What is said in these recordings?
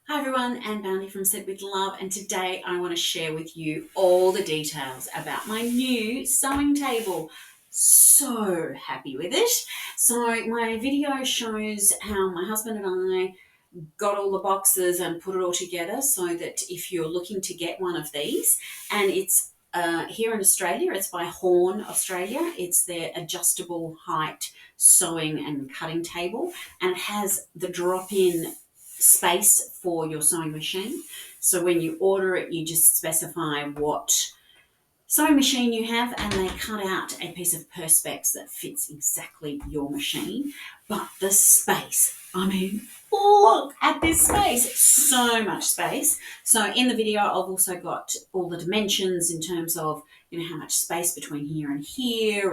Hi everyone, Anne Bounty from Said With Love, and today I want to share with you all the details about my new sewing table. So happy with it. So my video shows how my husband and I got all the boxes and put it all together so that if you're looking to get one of these, and it's here in Australia, it's by Horn Australia. It's their adjustable height sewing and cutting table, and it has the drop-in space for your sewing machine. So when you order it, you just specify what sewing machine you have, and they cut out a piece of Perspex that fits exactly your machine. But the space, I mean, look at this space, so much space. So in the video, I've also got all the dimensions in terms of, how much space between here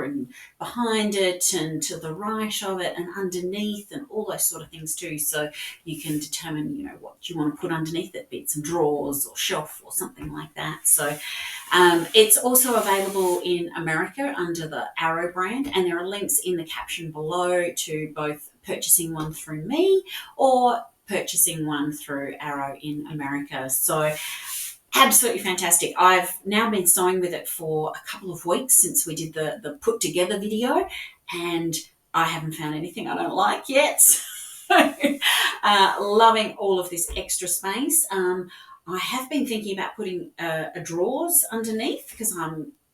and behind it and to the right of it and underneath and all those sort of things too. So you can determine, what you want to put underneath it, be it some drawers or shelf or something like that. So it's also available in America under the Arrow brand, and there are links in the caption below to both purchasing one through me or purchasing one through Arrow in America. So absolutely fantastic. I've now been sewing with it for a couple of weeks since we did the put together video, and I haven't found anything I don't like yet. Loving all of this extra space. I have been thinking about putting a drawers underneath because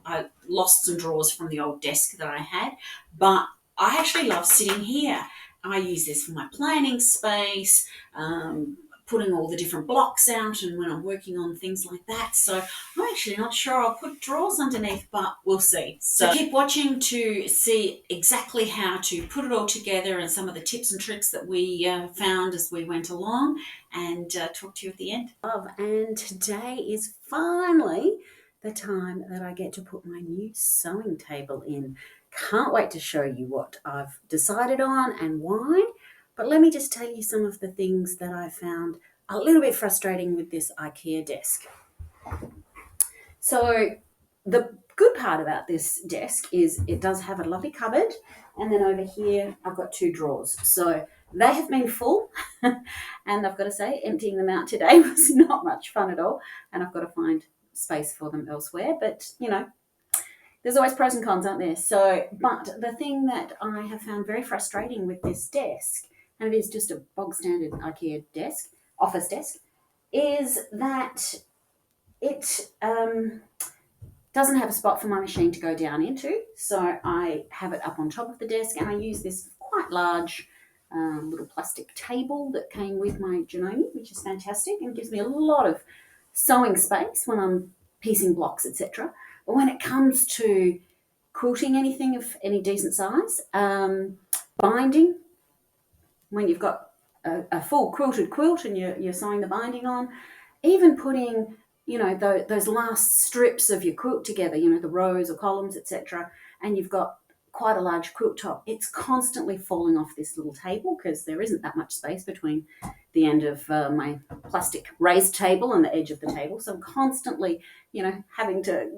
I lost some drawers from the old desk that I had, but I actually love sitting here. I use this for my planning space, putting all the different blocks out, and when I'm working on things like that. So I'm actually not sure I'll put drawers underneath, but we'll see. So keep watching to see exactly how to put it all together and some of the tips and tricks that we found as we went along, and talk to you at the end. And today is finally the time that I get to put my new sewing table in. Can't wait to show you what I've decided on and why. But let me just tell you some of the things that I found a little bit frustrating with this IKEA desk. So the good part about this desk is it does have a lovely cupboard, and then over here I've got two drawers. So they have been full, and I've got to say, emptying them out today was not much fun at all, and I've got to find space for them elsewhere. But, there's always pros and cons, aren't there? So, but the thing that I have found very frustrating with this desk, and it is just a bog standard IKEA desk, office desk, is that it doesn't have a spot for my machine to go down into. So I have it up on top of the desk, and I use this quite large little plastic table that came with my Janome, which is fantastic and gives me a lot of sewing space when I'm piecing blocks, etc. But when it comes to quilting anything of any decent size, binding, when you've got a full quilted quilt and you're sewing the binding on, even putting, those last strips of your quilt together, the rows or columns, etc., and you've got quite a large quilt top, it's constantly falling off this little table because there isn't that much space between the end of my plastic raised table and the edge of the table. So I'm constantly, having to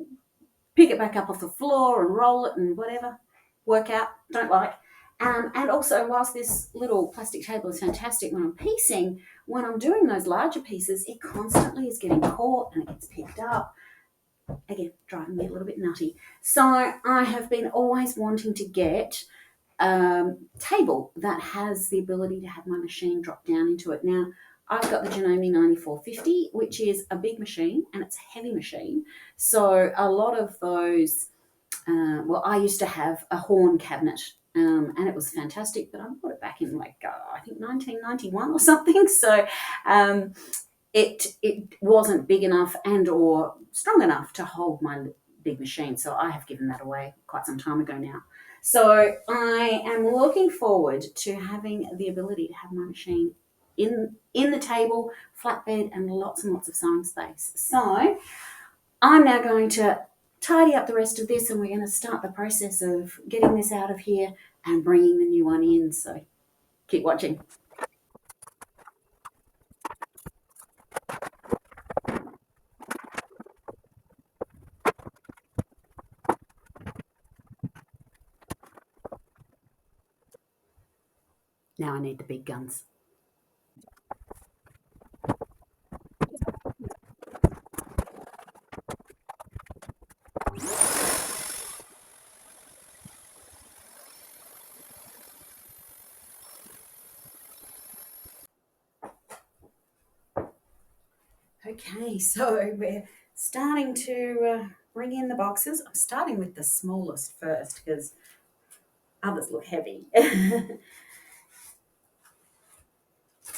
pick it back up off the floor and roll it and whatever, work out, don't like. And also, whilst this little plastic table is fantastic when I'm piecing, when I'm doing those larger pieces, it constantly is getting caught and it gets picked up. Again, driving me a little bit nutty. So I have been always wanting to get a table that has the ability to have my machine drop down into it. Now, I've got the Janome 9450, which is a big machine and it's a heavy machine. So a lot of those, I used to have a Horn cabinet, and it was fantastic, but I bought it back in I think 1991 or something. So it wasn't big enough and or strong enough to hold my big machine. So I have given that away quite some time ago now. So I am looking forward to having the ability to have my machine in the table, flatbed, and lots of sewing space. So I'm now going to tidy up the rest of this, and we're going to start the process of getting this out of here and bringing the new one in. So keep watching. Now I need the big guns. Okay, so we're starting to bring in the boxes. I'm starting with the smallest first because others look heavy.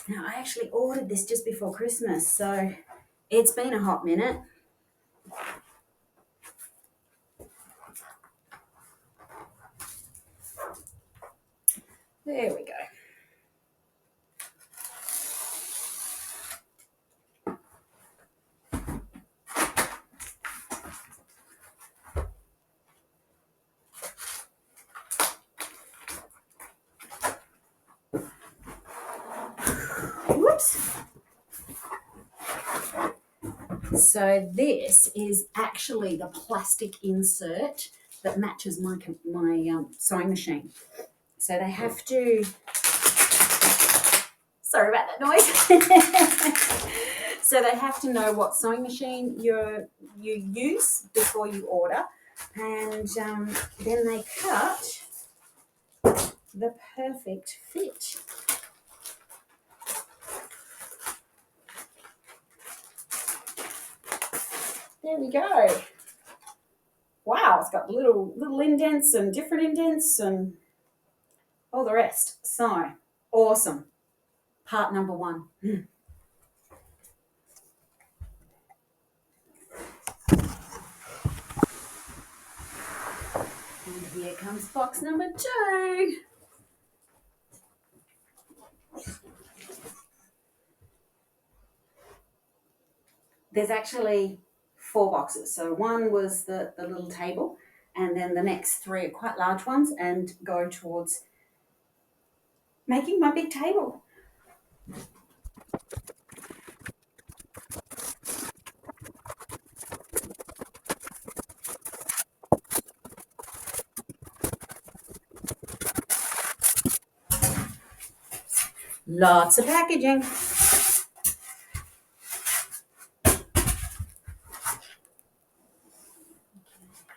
Now, I actually ordered this just before Christmas, so it's been a hot minute. There we go. Whoops. So this is actually the plastic insert that matches my sewing machine. So they have to, sorry about that noise. So they have to know what sewing machine you use before you order, and then they cut the perfect fit. There we go. Wow, it's got little indents and different indents and all the rest. So awesome. Part number one. And here comes box number two. There's actually 4 boxes. So one was the little table, and then the next 3 are quite large ones and go towards making my big table. Lots of packaging.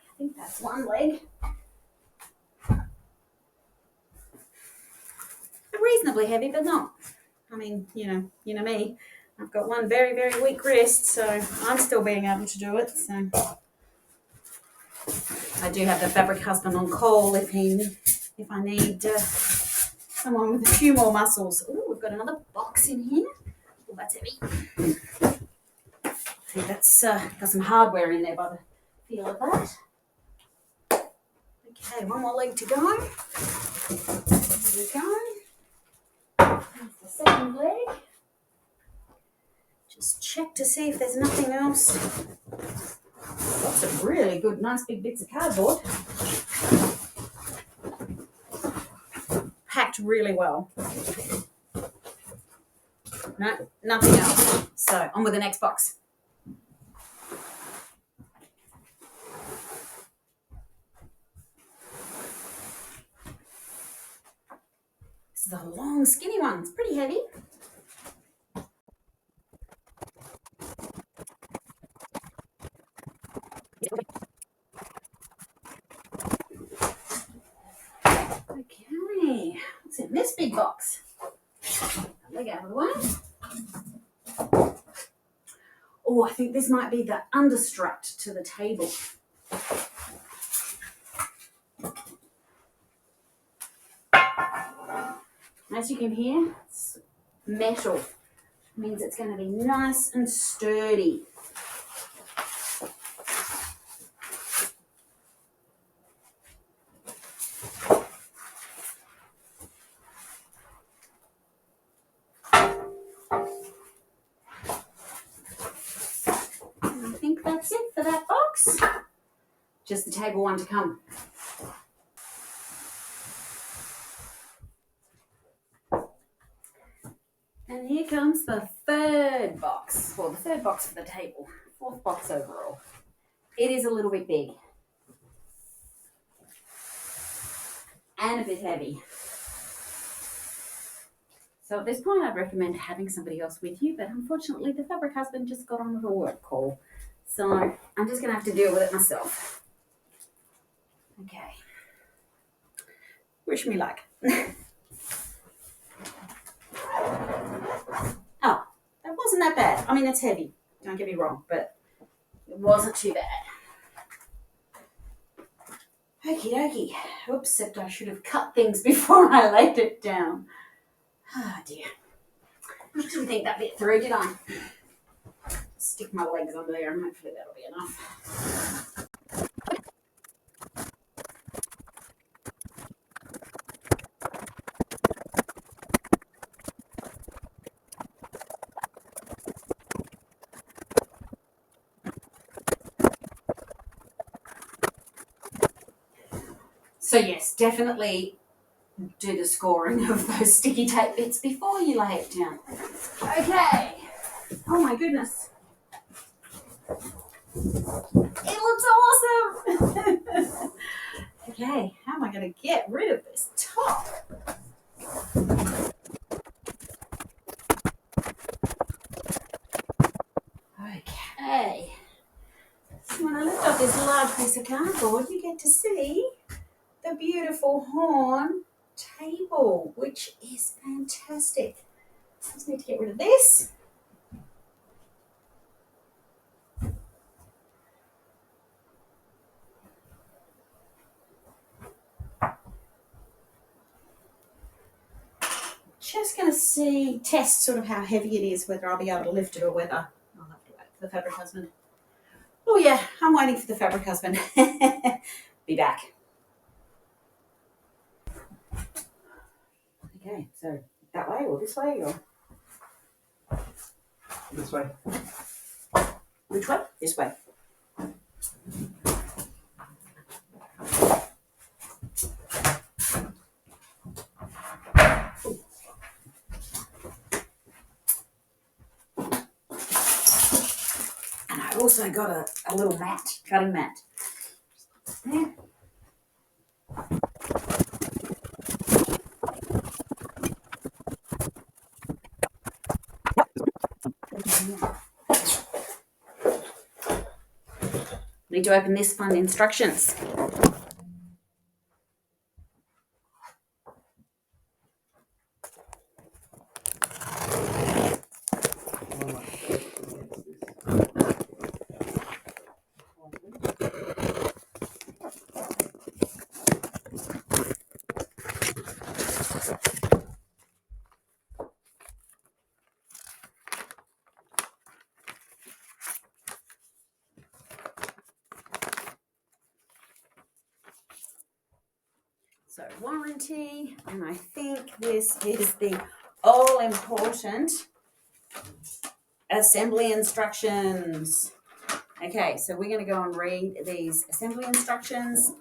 I think that's one leg. Reasonably heavy, but not. I mean, you know me. I've got one very, very weak wrist, so I'm still being able to do it. So I do have the fabric husband on call if I need someone with a few more muscles. Oh, we've got another box in here. Oh, that's heavy. I think that's got some hardware in there by the feel of that. Okay, one more leg to go. Here we go. That's the second leg. Just check to see if there's nothing else. Lots of really good, nice big bits of cardboard. Packed really well. No, nothing else. So on with the next box. This is a long, skinny one. It's pretty heavy. Okay, what's in this big box? Leg out of the way. Oh, I think this might be the understrut to the table. As you can hear, it's metal. It means it's going to be nice and sturdy. And I think that's it for that box. Just the table one to come. And here comes the third box. Well, the third box for the table. 4th box overall. It is a little bit big. And a bit heavy. So at this point, I'd recommend having somebody else with you, but unfortunately, the fabric husband just got on with a work call. So I'm just going to have to deal with it myself. Okay. Wish me luck. Oh, that wasn't that bad. I mean, it's heavy. Don't get me wrong, but it wasn't too bad. Okie dokie. Oops, except I should have cut things before I laid it down. Oh dear. Didn't think that bit through, did I? Stick my legs under there and hopefully that'll be enough. So yes, definitely do the scoring of those sticky tape bits before you lay it down. Okay. Oh my goodness. It looks awesome. Okay, how am I going to get rid of this top? Okay. So when I lift up this large piece of cardboard, you get to see the beautiful horn table, which is fantastic. Just need to get rid of this. Just going to test sort of how heavy it is, whether I'll be able to lift it or whether I'll have to wait for the fabric husband. Oh yeah, I'm waiting for the fabric husband. Be back. Okay, so that way or this way or? This way. Which way? This way. And I also got a little mat, cutting mat. There. Need to open this fun instructions. So warranty, and I think this is the all-important assembly instructions. Okay, so we're going to go and read these assembly instructions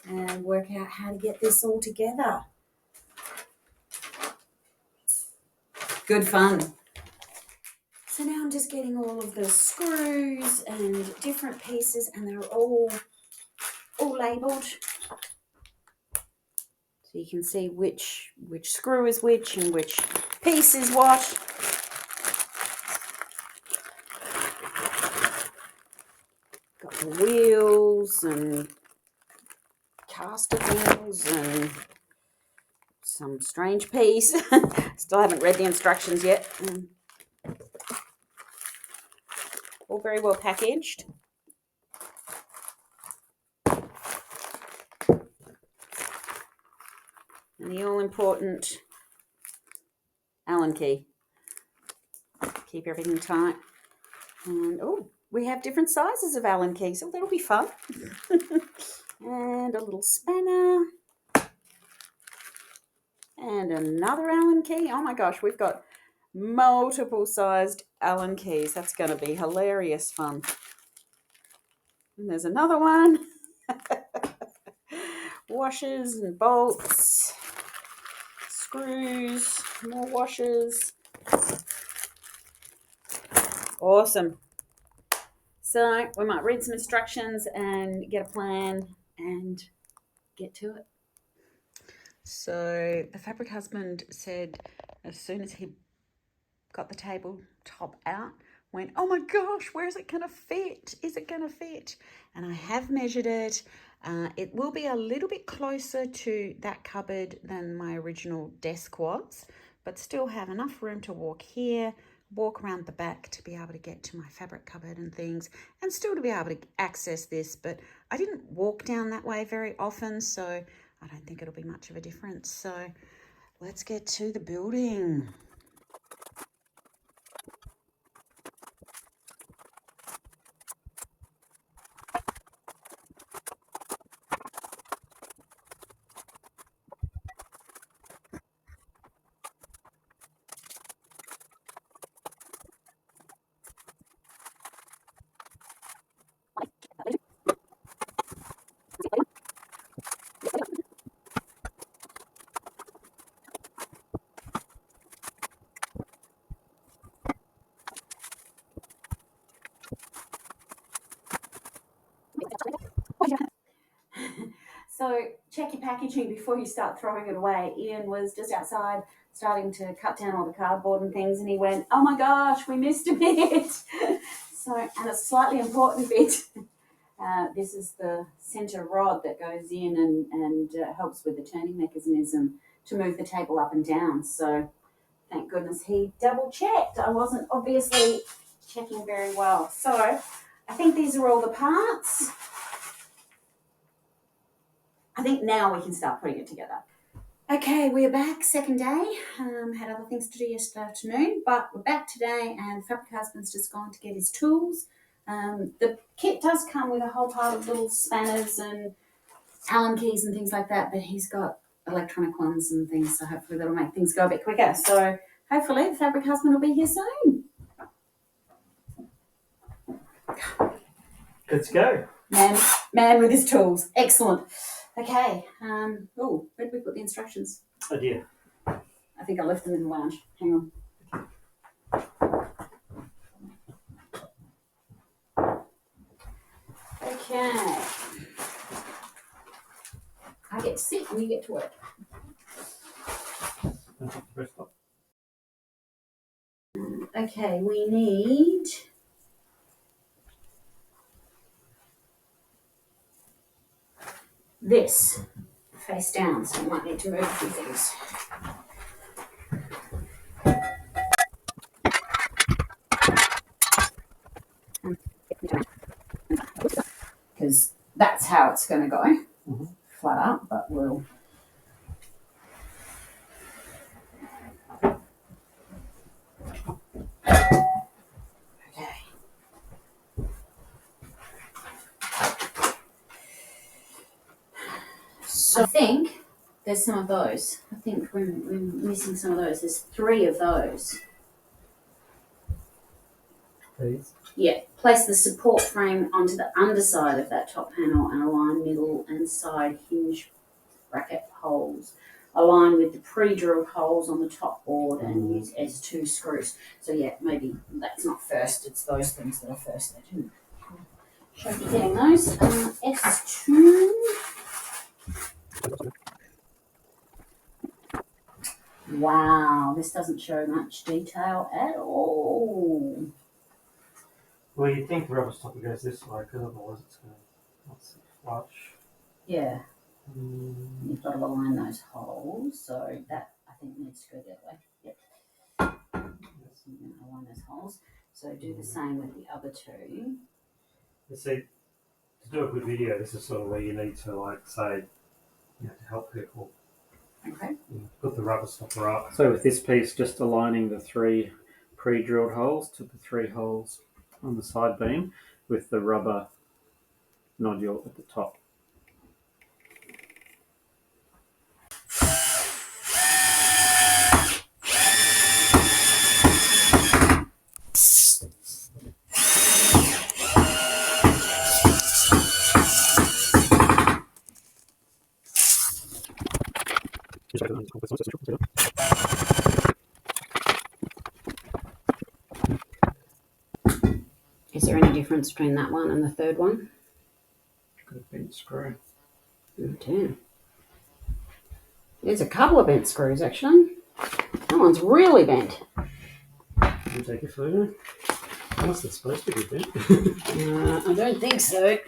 and work out how to get this all together. Good fun. So now I'm just getting all of the screws and different pieces, and they're all labelled. So you can see which screw is which and which piece is what. Got the wheels and caster wheels and some strange piece. Still haven't read the instructions yet. All very well packaged. And the all-important Allen key. Keep everything tight. And, oh, we have different sizes of Allen keys, so that'll be fun. And a little spanner. And another Allen key. Oh my gosh, we've got multiple sized Allen keys. That's going to be hilarious fun. And there's another one. Washers and bolts. Screws. More washers. Awesome. So we might read some instructions and get a plan and get to it. So the fabric husband said as soon as he got the table top out, went, oh my gosh, where is it going to fit? Is it going to fit? And I have measured it. It will be a little bit closer to that cupboard than my original desk was, but still have enough room to walk here, walk around the back to be able to get to my fabric cupboard and things, and still to be able to access this, but I didn't walk down that way very often, so I don't think it'll be much of a difference. So let's get to the building. So check your packaging before you start throwing it away. Ian was just outside starting to cut down all the cardboard and things, and he went, "Oh my gosh, we missed a bit." So, and a slightly important bit. This is the center rod that goes in and helps with the turning mechanism to move the table up and down. So thank goodness he double checked. I wasn't obviously checking very well. So I think these are all the parts. I think now we can start putting it together. Okay, we're back, second day. Had other things to do yesterday afternoon, but we're back today, and the fabric husband's just gone to get his tools. The kit does come with a whole pile of little spanners and Allen keys and things like that, but he's got electronic ones and things, so hopefully that'll make things go a bit quicker. So hopefully the fabric husband will be here soon. Good to go. Man with his tools. Excellent. Okay. Oh, where did we put the instructions? Oh dear. I think I left them in the lounge. Hang on. Okay. I get to sit and you get to work. Okay, we need this face down, so we might need to move a few things. Because that's how it's going to go, flat up, but we'll... Okay. So I think there's some of those. I think we're missing some of those. There's 3 of those. Please. Yeah, place the support frame onto the underside of that top panel and align middle and side hinge bracket holes. Align with the pre-drilled holes on the top board and use S2 screws. So yeah, maybe that's not first, it's those things that are first there too. Should be getting those. S2. Wow, this doesn't show much detail at all. Well, you'd think the rubber stopper goes this way, because otherwise it's going to not sit flush. Yeah. You've got to align those holes, so that I think needs to go that way. Yep. Yes. I'm going to align those holes. So do the same with the other 2. You see, to do a good video, this is sort of where you need to, like, say, you have to help people. Okay. Put the rubber stopper up. So with this piece, just aligning the 3 pre-drilled holes to the 3 holes on the side beam with the rubber nodule at the top. Is there any difference between that one and the 3rd one? Got a bent screw. Oh, damn. There's a couple of bent screws, actually. That one's really bent. Can you take a photo? Unless it's supposed to be bent. I don't think so.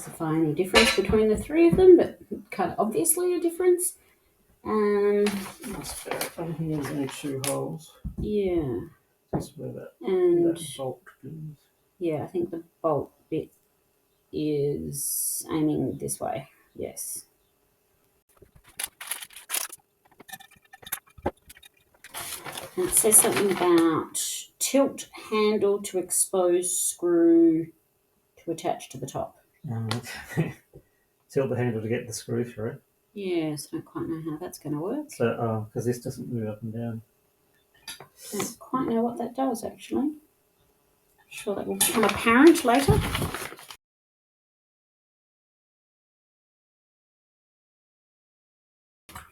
specify any difference between the three of them, but kind of obviously a difference. Must be on here. There's only 2 holes. Yeah. That's where that bolt is. Yeah, I think the bolt bit is aiming this way. Yes. And it says something about tilt handle to expose screw to attach to the top. Tilt the handle to get the screw through. Yes, I don't quite know how that's going to work. So, because this doesn't move up and down. I don't quite know what that does, actually. I'm sure that will become apparent later.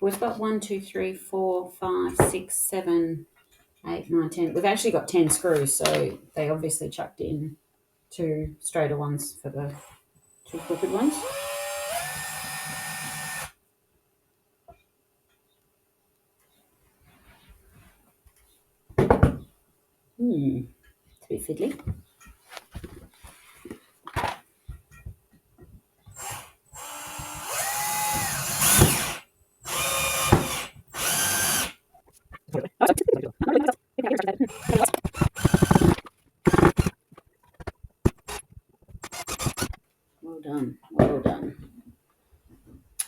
We've got 1, 2, 3, 4, 5, 6, 7, 8, 9, 10. We've actually got 10 screws, so they obviously chucked in 2 straighter ones for the 2 crooked ones. It's a bit fiddly. Well done, well done.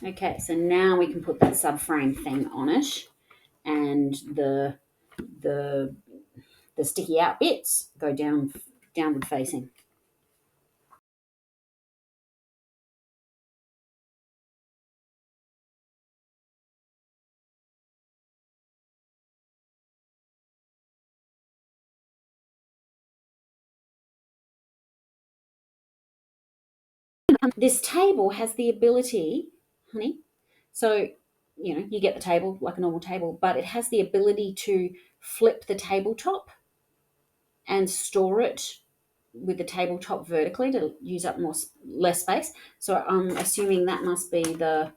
Okay, so now we can put that subframe thing on it, and the sticky out bits go downward facing. This table has the ability, honey, so you get the table like a normal table, but it has the ability to flip the tabletop and store it with the tabletop vertically to use up less space. So I'm assuming that must be the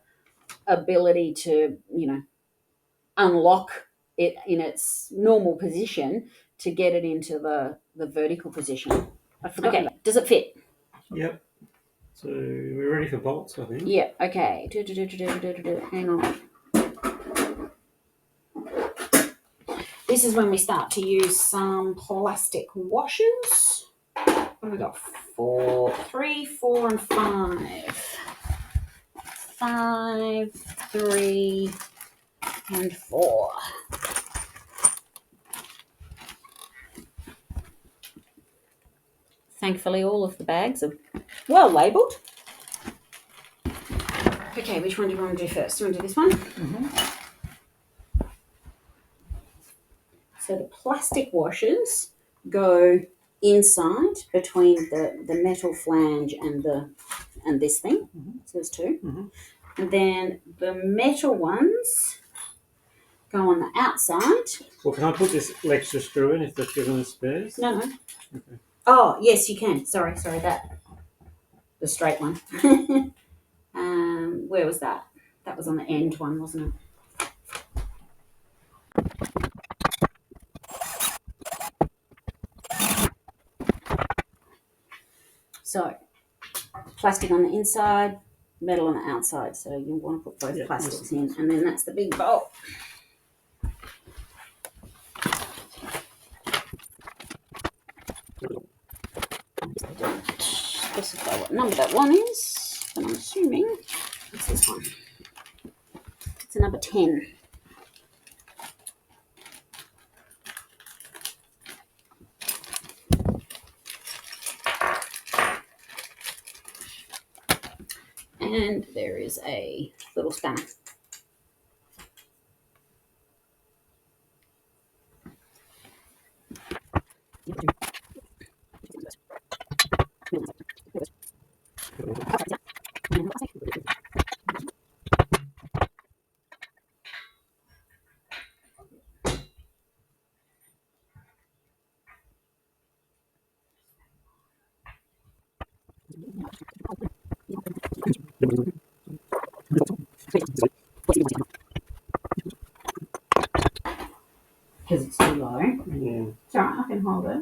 ability to unlock it in its normal position to get it into the vertical position. I forgot. Okay, does it fit? Yep. So we're ready for bolts, I think. Yeah, okay. Hang on. This is when we start to use some plastic washers. What have we got? 3, 4, and 5. 5, 3, and 4. Thankfully, all of the bags are well labelled. Okay, which one do you want to do first? Do you want to do this one? Mm-hmm. So the plastic washers go inside between the metal flange and this thing. Mm-hmm. So there's 2. Mm-hmm. And then the metal ones go on the outside. Well, can I put this extra screw in if they've given us spares? No. Okay. Oh, yes, you can. Sorry, that. The straight one. Where was that? That was on the end one, wasn't it? So, plastic on the inside, metal on the outside. So you want to put both plastics in, and then that's the big bolt. I don't specify what number that one is, but I'm assuming it's this one. It's a number 10. And there is a little spanner. Because it's too low. Yeah. It's alright, I can hold it.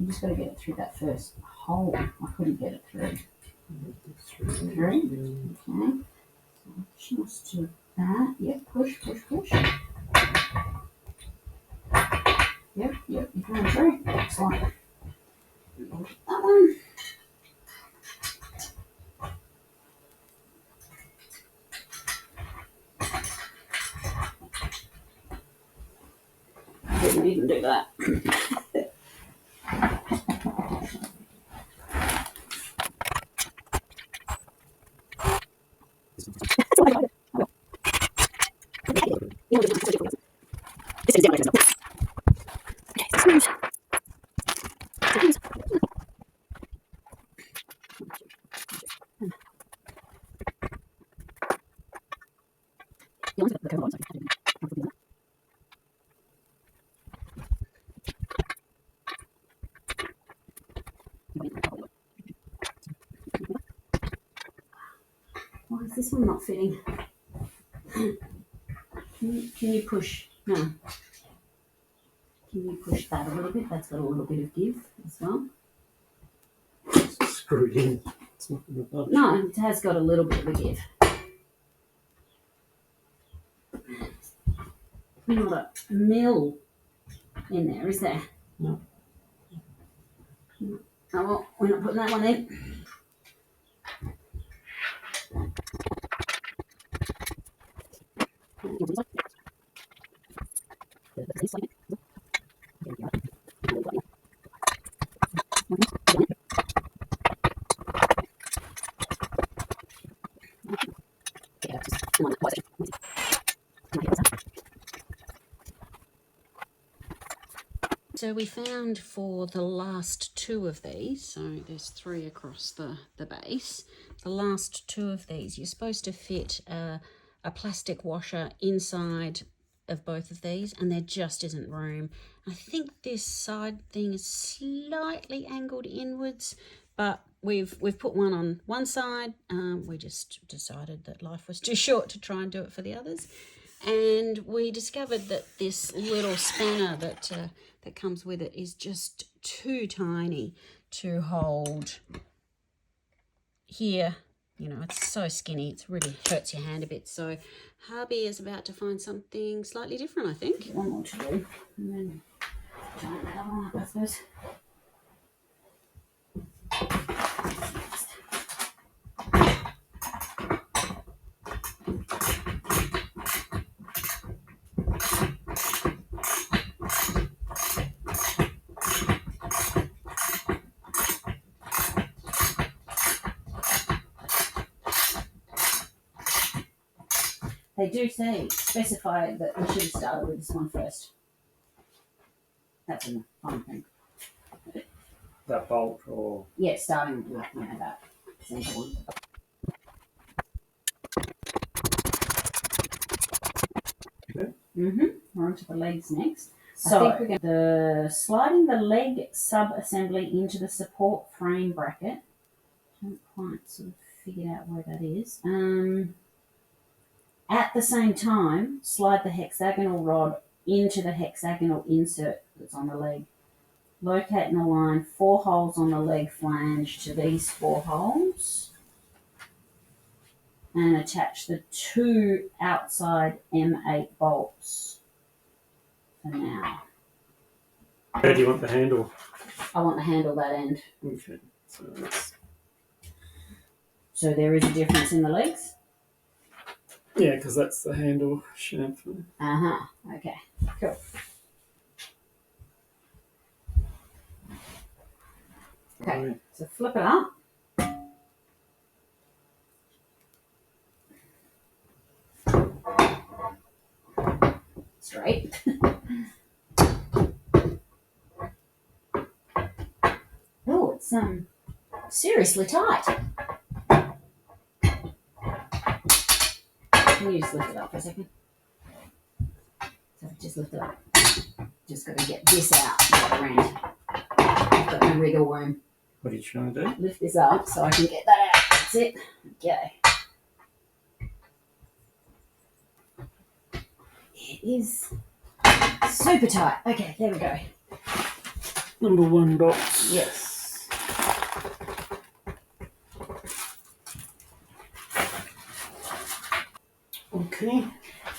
just got to get it through that first hole. I couldn't get it through. Through? Okay. Just to that. Yep, push. Yep, you're going through. Excellent. That one. I didn't even do that. Why is this one not fitting? Can you push? No. Can you push that a little bit? That's got a little bit of give as well. It's screwed in. It's not going to budge. No, it has got a little bit of a give. Not a mill in there, is there? No. Oh well, we're not putting that one in. So we found for the last two of these, so there's 3 across the base, the last 2 of these, you're supposed to fit a plastic washer inside of both of these, and there just isn't room. I think this side thing is slightly angled inwards, but we've put one on one side. We just decided that life was too short to try and do it for the others. And we discovered that this little spanner that comes with it is just too tiny to hold here. You know, it's so skinny, it really hurts your hand a bit. So hubby is about to find something slightly different, I think. One more to do, and then giant that one up, I suppose. They do specify that we should have started with this one first. That's a fun thing. That bolt or... Yeah, starting with that center one. Okay. We're onto the legs next. So I think we're going to sliding the leg sub-assembly into the support frame bracket. I haven't quite sort of figured out where that is. At the same time, slide the hexagonal rod into the hexagonal insert that's on the leg. Locate and align 4 holes on the leg flange to these 4 holes. And attach the 2 outside M8 bolts for now. Where do you want the handle? I want the handle that end. Okay. So there is a difference in the legs? Yeah, because that's the handle chamfer. Okay, cool. Okay, right. So flip it up. Straight. Oh, it's seriously tight. Can you just lift it up for a second? So just lift it up. Just got to get this out the other end. Got no wiggle room. What are you trying to do? Lift this up so I can get that out. That's it. Okay. It is super tight. Okay, there we go. number 1 box. Yes. Okay.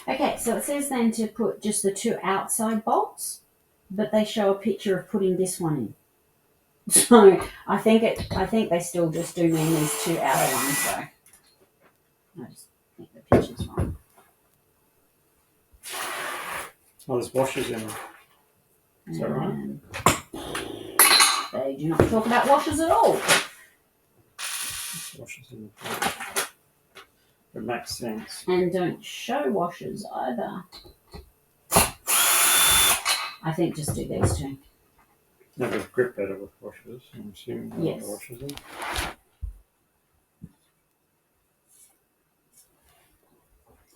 Okay, so it says then to put just the 2 outside bolts, but they show a picture of putting this one in. So I think they still just do mean these 2 outer ones. So I just think the picture's wrong. Oh, there's washers in them. Is that right? They do not talk about washers at all. Washers in the front. It makes sense. And don't show washers either. I think just do these 2. Never grip better with washers. I'm assuming there Yes. are washers in.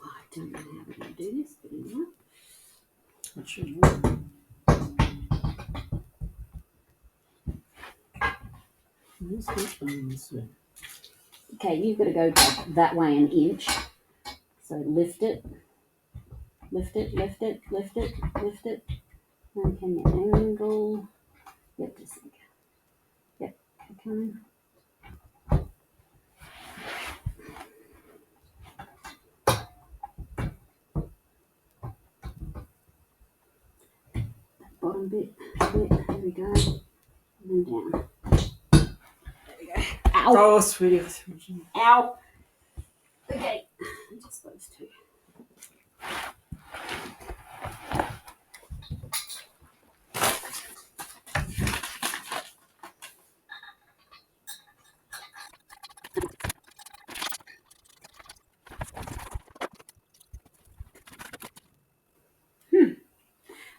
I don't know how we're going to do this, but anyway. That should work. Where's this one? Let's see. Okay, you've got to go back that way an inch. So lift it, lift it, lift it, lift it, lift it. And can you angle? Yep, just think. Yep, okay. Bottom bit, there we go. And then down. There we go. Ow! Oh, sweetie. Ow! Okay, just those 2.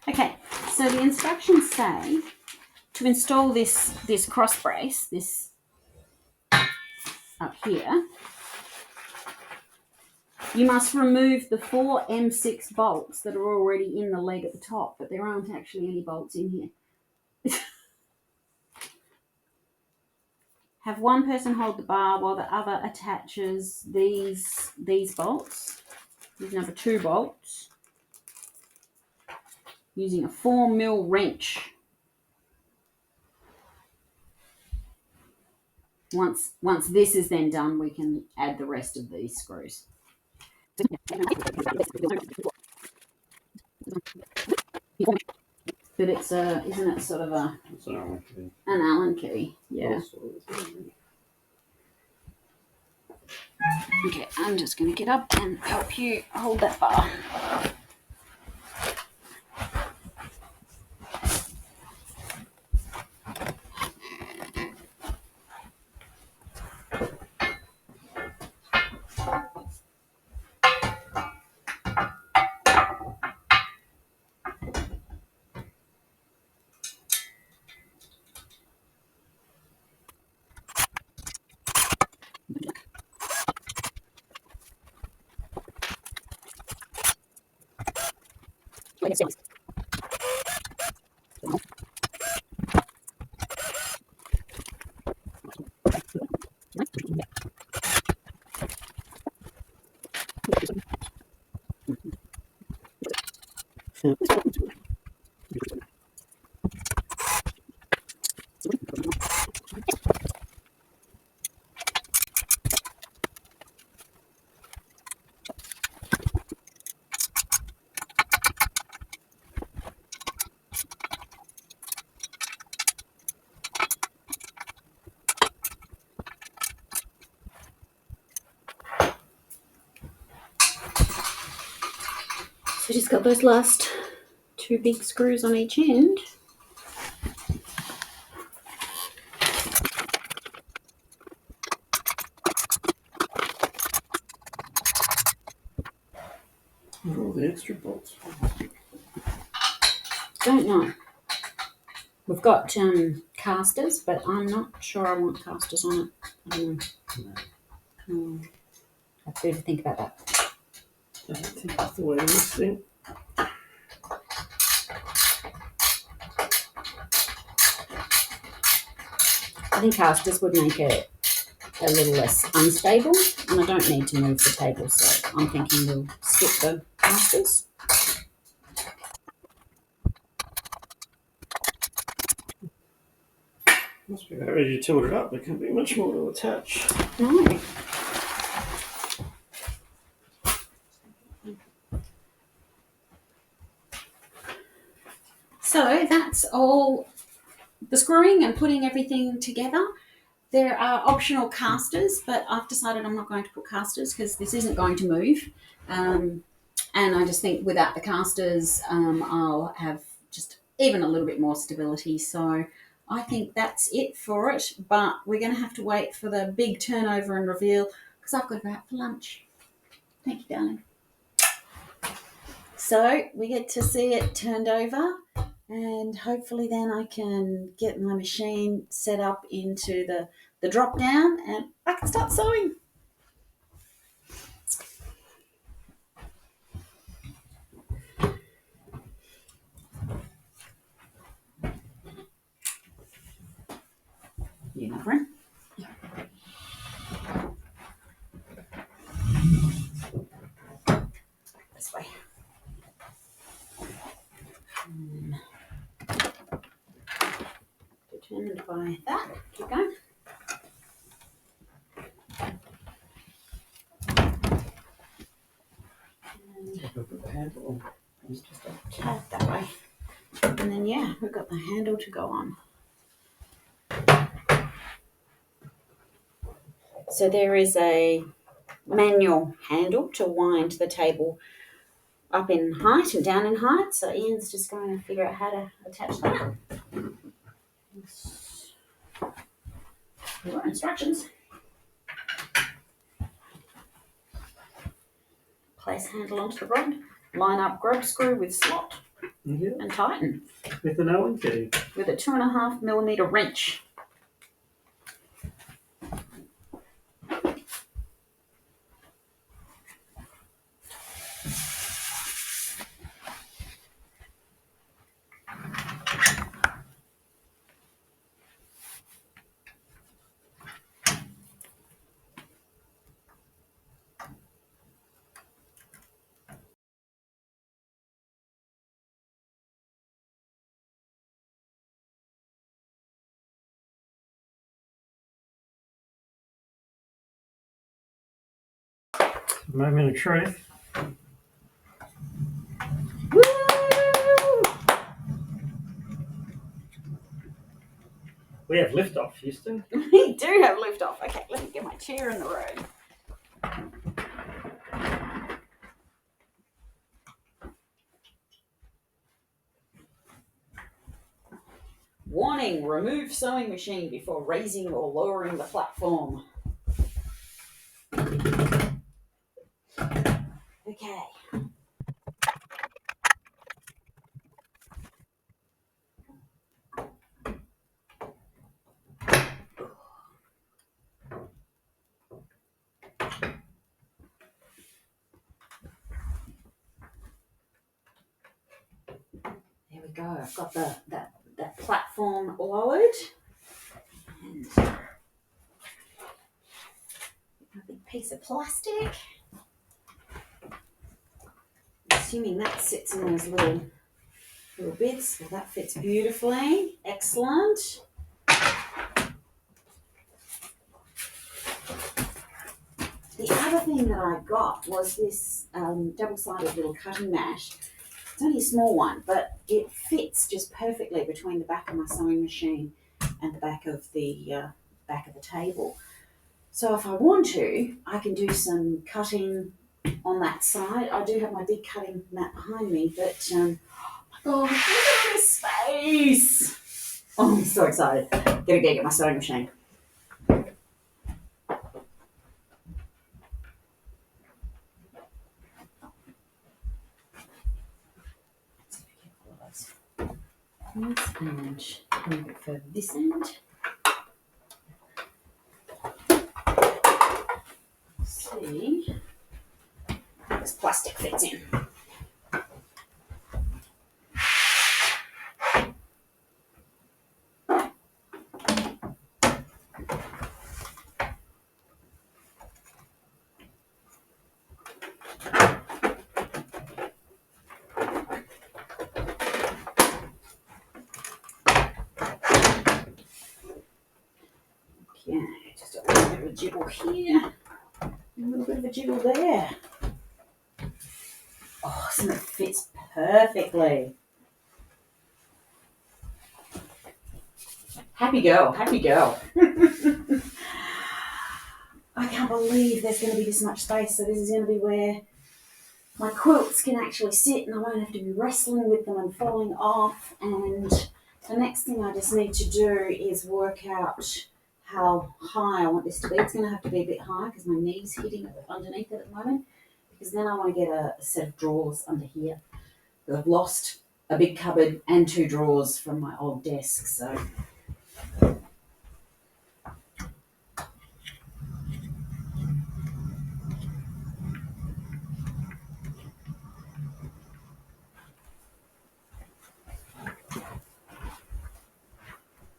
Okay, so the instructions say to install this cross brace, this up here, you must remove the 4 M6 bolts that are already in the leg at the top, but there aren't actually any bolts in here. Have one person hold the bar while the other attaches these bolts, these number 2 bolts, using a 4mm wrench. Once this is then done, we can add the rest of these screws. But it's isn't it sort of It's an Allen key. an Allen key? Yeah. Okay, I'm just going to get up and help you hold that bar. So just got those last 2 big screws on each end. Where are all the extra bolts? Don't know. We've got casters, but I'm not sure I want casters on it. I don't know. I have to think about that. I don't think that's the way to this thing. I think casters would make it a little less unstable, and I don't need to move the table, so I'm thinking we'll skip the casters. Must be about ready to tilt it up. There can't be much more to attach. No. So that's all the screwing and putting everything together. There are optional casters, but I've decided I'm not going to put casters because this isn't going to move. And I just think without the casters, I'll have just even a little bit more stability. So I think that's it for it. But we're going to have to wait for the big turnover and reveal because I've got to go out for lunch. Thank you, darling. So we get to see it turned over, and hopefully then I can get my machine set up into the drop down and I can start sewing. You know, friend? Yeah. This way. Determined by that. Keep going. Handle. Just a tad that way. And then, yeah, we've got the handle to go on. So there is a manual handle to wind the table up in height and down in height. So Ian's just going to figure out how to attach that. Your instructions. Place handle onto the rod. Line up grub screw with slot and tighten. With an Allen key. With a 2.5mm wrench. Moment of truth. Woo! We have liftoff, Houston. We do have liftoff. Okay, let me get my chair in the road. Warning, remove sewing machine before raising or lowering the platform. Okay. There we go. I've got that platform lowered. And a big piece of plastic. Assuming that sits in those little bits. Well, that fits beautifully. Excellent. The other thing that I got was this double-sided little cutting mat. It's only a small one, but it fits just perfectly between the back of my sewing machine and the back of the table. So if I want to, I can do some cutting on that side. I do have my big cutting mat behind me, but oh, look at this space! Oh, I'm so excited. Gotta go get my sewing machine. And move it further this end. Let's see how this plastic fits in. jiggle here, a little bit of a jiggle there. Awesome, it fits perfectly. Happy girl, happy girl. I can't believe there's going to be this much space. So this is going to be where my quilts can actually sit and I won't have to be wrestling with them and falling off. And the next thing I just need to do is work out how high I want this to be. It's going to have to be a bit high because my knee's hitting underneath it at the moment. Because then I want to get a set of drawers under here. I've lost a big cupboard and 2 drawers from my old desk. So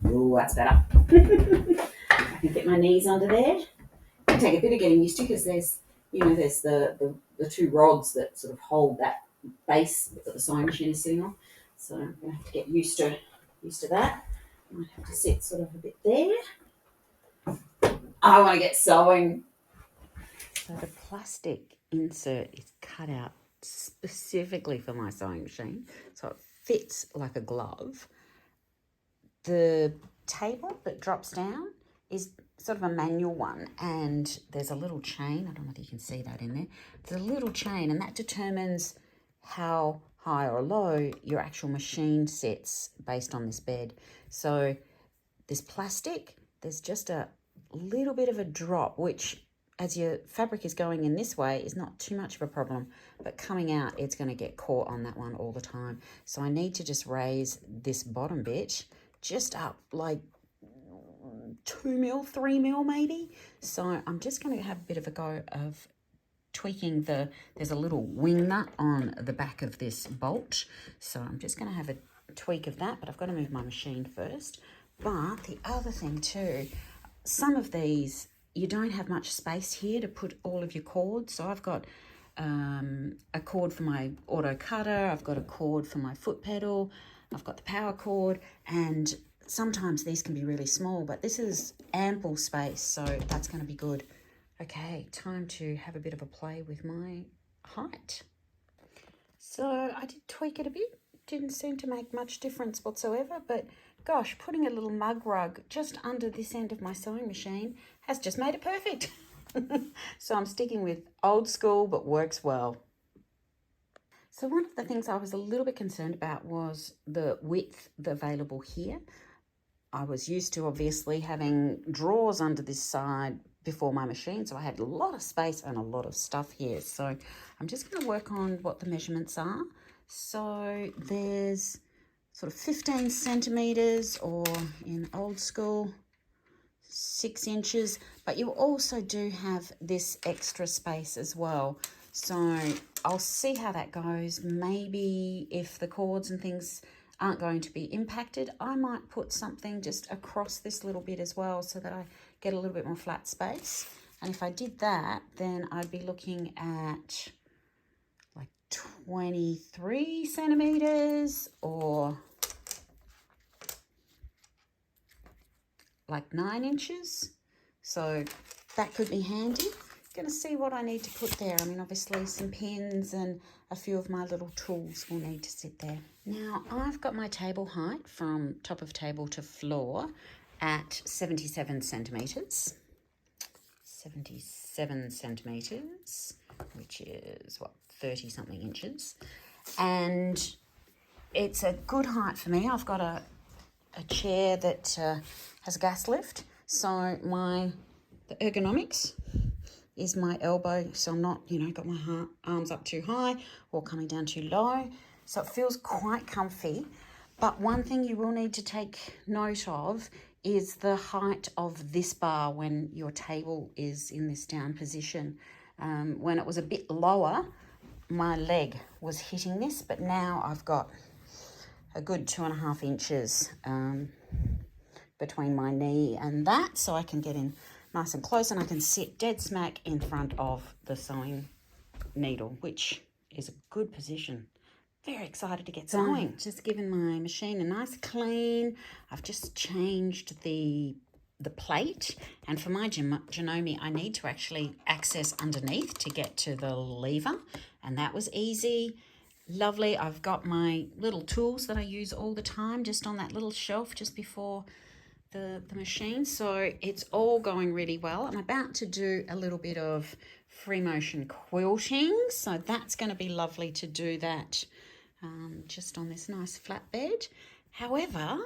ooh, that's better. I can get my knees under there. It'll take a bit of getting used to because there's the 2 rods that sort of hold that base that the sewing machine is sitting on. So I'm going to have to get used to that. I might have to sit sort of a bit there. I want to get sewing. So the plastic insert is cut out specifically for my sewing machine, so it fits like a glove. The table that drops down is sort of a manual one, and there's a little chain. I don't know whether you can see that in there. There's a little chain, and that determines how high or low your actual machine sits based on this bed. So this plastic, there's just a little bit of a drop, which as your fabric is going in this way is not too much of a problem, but coming out it's going to get caught on that one all the time. So I need to just raise this bottom bit just up like 2 mil, 3 mil maybe. So I'm just going to have a bit of a go of tweaking there's a little wing nut on the back of this bolt. So I'm just going to have a tweak of that, but I've got to move my machine first. But the other thing too, some of these, you don't have much space here to put all of your cords. So I've got a cord for my auto cutter, I've got a cord for my foot pedal, I've got the power cord, and sometimes these can be really small, but this is ample space, so that's going to be good. Okay, time to have a bit of a play with my height. So I did tweak it a bit. Didn't seem to make much difference whatsoever, but gosh, putting a little mug rug just under this end of my sewing machine has just made it perfect. So I'm sticking with old school, but works well. So one of the things I was a little bit concerned about was the width available here. I was used to obviously having drawers under this side before my machine, so I had a lot of space and a lot of stuff here. So I'm just going to work on what the measurements are. So there's sort of 15 centimeters, or in old school 6 inches, but you also do have this extra space as well. So I'll see how that goes. Maybe if the cords and things aren't going to be impacted, I might put something just across this little bit as well so that I get a little bit more flat space. And if I did that, then I'd be looking at like 23 centimeters or like 9 inches. So that could be handy. Going to see what I need to put there. I mean, obviously some pins and a few of my little tools will need to sit there. Now I've got my table height from top of table to floor at 77 centimeters. 77 centimeters, which is what, 30 something inches. And it's a good height for me. I've got a chair that has a gas lift, so the ergonomics is my elbow, so I'm not, got my arms up too high or coming down too low. So it feels quite comfy. But one thing you will need to take note of is the height of this bar when your table is in this down position. When it was a bit lower, my leg was hitting this, but now I've got a good 2.5 inches between my knee and that, so I can get in nice and close, and I can sit dead smack in front of the sewing needle, which is a good position. Very excited to get sewing. Just given my machine a nice clean. I've just changed the the plate, and for my Janome I need to actually access underneath to get to the lever, and that was easy. Lovely. I've got my little tools that I use all the time just on that little shelf just before the machine, so it's all going really well. I'm about to do a little bit of free motion quilting, so that's going to be lovely to do that just on this nice flatbed. However,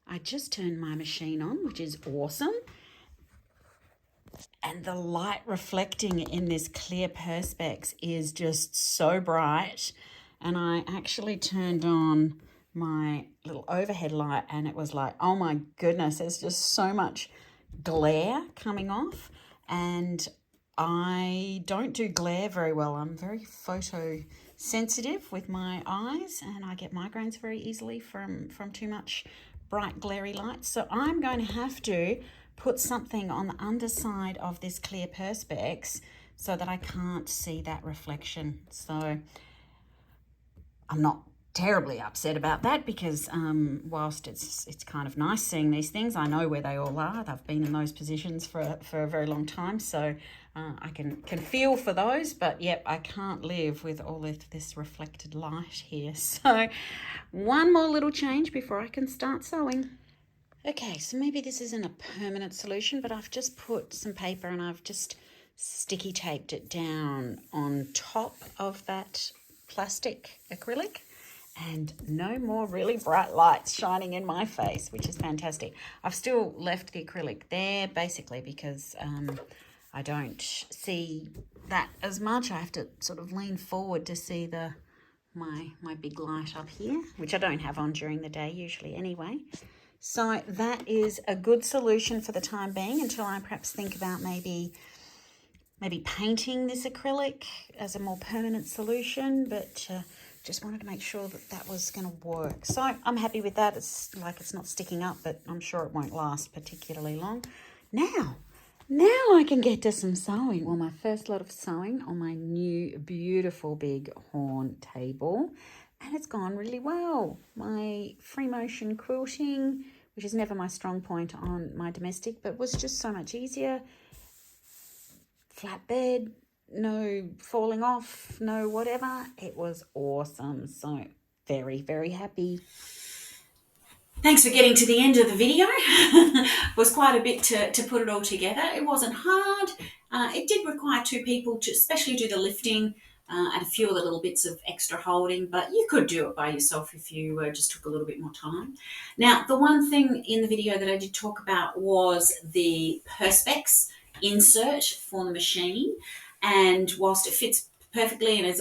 I just turned my machine on, which is awesome. And the light reflecting in this clear Perspex is just so bright. And I actually turned on my little overhead light and it was like, oh my goodness, there's just so much glare coming off. And I don't do glare very well. I'm very photosensitive with my eyes and I get migraines very easily from too much bright glary light. So I'm going to have to put something on the underside of this clear Perspex so that I can't see that reflection. So I'm not terribly upset about that because whilst it's kind of nice seeing these things, I know where they all are. I've been in those positions for a very long time, so I can feel for those, but yep, I can't live with all of this reflected light here. So one more little change before I can start sewing. Okay, so maybe this isn't a permanent solution, but I've just put some paper and I've just sticky taped it down on top of that plastic acrylic, and no more really bright lights shining in my face, which is fantastic. I've still left the acrylic there basically because I don't see that as much. I have to sort of lean forward to see my big light up here, which I don't have on during the day usually anyway. So that is a good solution for the time being until I perhaps think about maybe painting this acrylic as a more permanent solution, but just wanted to make sure that that was going to work. So I'm happy with that. It's like it's not sticking up, but I'm sure it won't last particularly long. Now I can get to some sewing. Well, my first lot of sewing on my new beautiful big horn table, and it's gone really well. My free motion quilting, which is never my strong point on my domestic, but was just so much easier. Flat bed, no falling off, no whatever. It was awesome. So very, very happy. Thanks for getting to the end of the video. It was quite a bit to put it all together. It wasn't hard. It did require two people to especially do the lifting and a few of the little bits of extra holding, but you could do it by yourself if you just took a little bit more time. Now, the one thing in the video that I did talk about was the Perspex insert for the machine, and whilst it fits perfectly and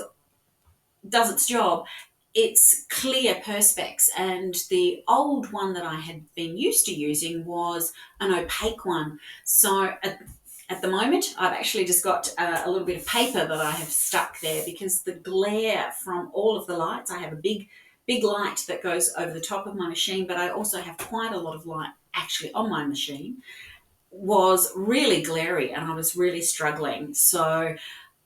does its job, it's clear Perspex, and the old one that I had been used to using was an opaque one. So at the moment, I've actually just got a little bit of paper that I have stuck there because the glare from all of the lights, I have a big light that goes over the top of my machine, but I also have quite a lot of light actually on my machine, was really glary and I was really struggling. So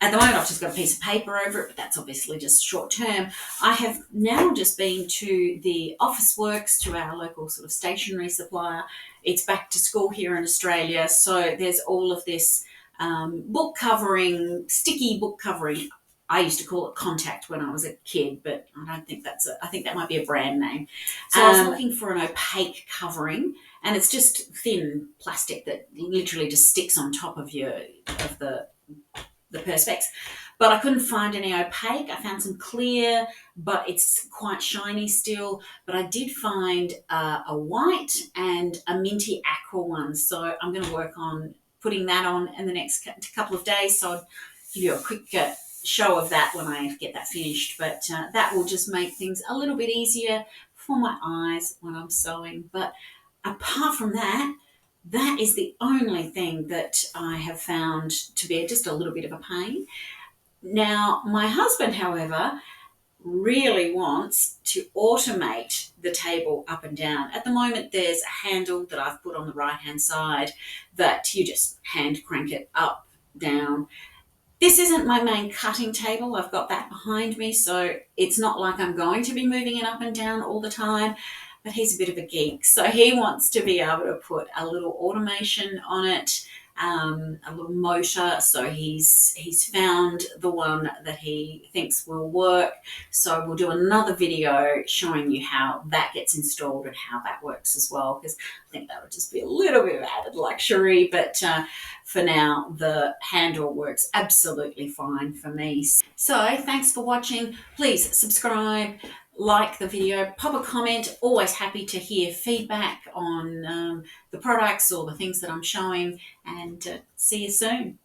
at the moment, I've just got a piece of paper over it, but that's obviously just short term. I have now just been to the Office Works, to our local sort of stationery supplier. It's back to school here in Australia, so there's all of this book covering, sticky book covering. I used to call it Contact when I was a kid, but I don't think I think that might be a brand name. So I was looking for an opaque covering, and it's just thin plastic that literally just sticks on top of the Perspex, but I couldn't find any opaque. I found some clear, but it's quite shiny still. But I did find a white and a minty aqua one, so I'm going to work on putting that on in the next couple of days. So I'll give you a quick show of that when I get that finished. But that will just make things a little bit easier for my eyes when I'm sewing. But apart from that, that is the only thing that I have found to be just a little bit of a pain. Now, my husband, however, really wants to automate the table up and down. At the moment, there's a handle that I've put on the right-hand side that you just hand crank it up, down. This isn't my main cutting table. I've got that behind me, so it's not like I'm going to be moving it up and down all the time. But he's a bit of a geek, so he wants to be able to put a little automation on it, a little motor. So he's found the one that he thinks will work. So we'll do another video showing you how that gets installed and how that works as well, because I think that would just be a little bit of added luxury. But for now, the handle works absolutely fine for me. So thanks for watching. Please subscribe, like the video, pop a comment. Always happy to hear feedback on the products or the things that I'm showing, and see you soon.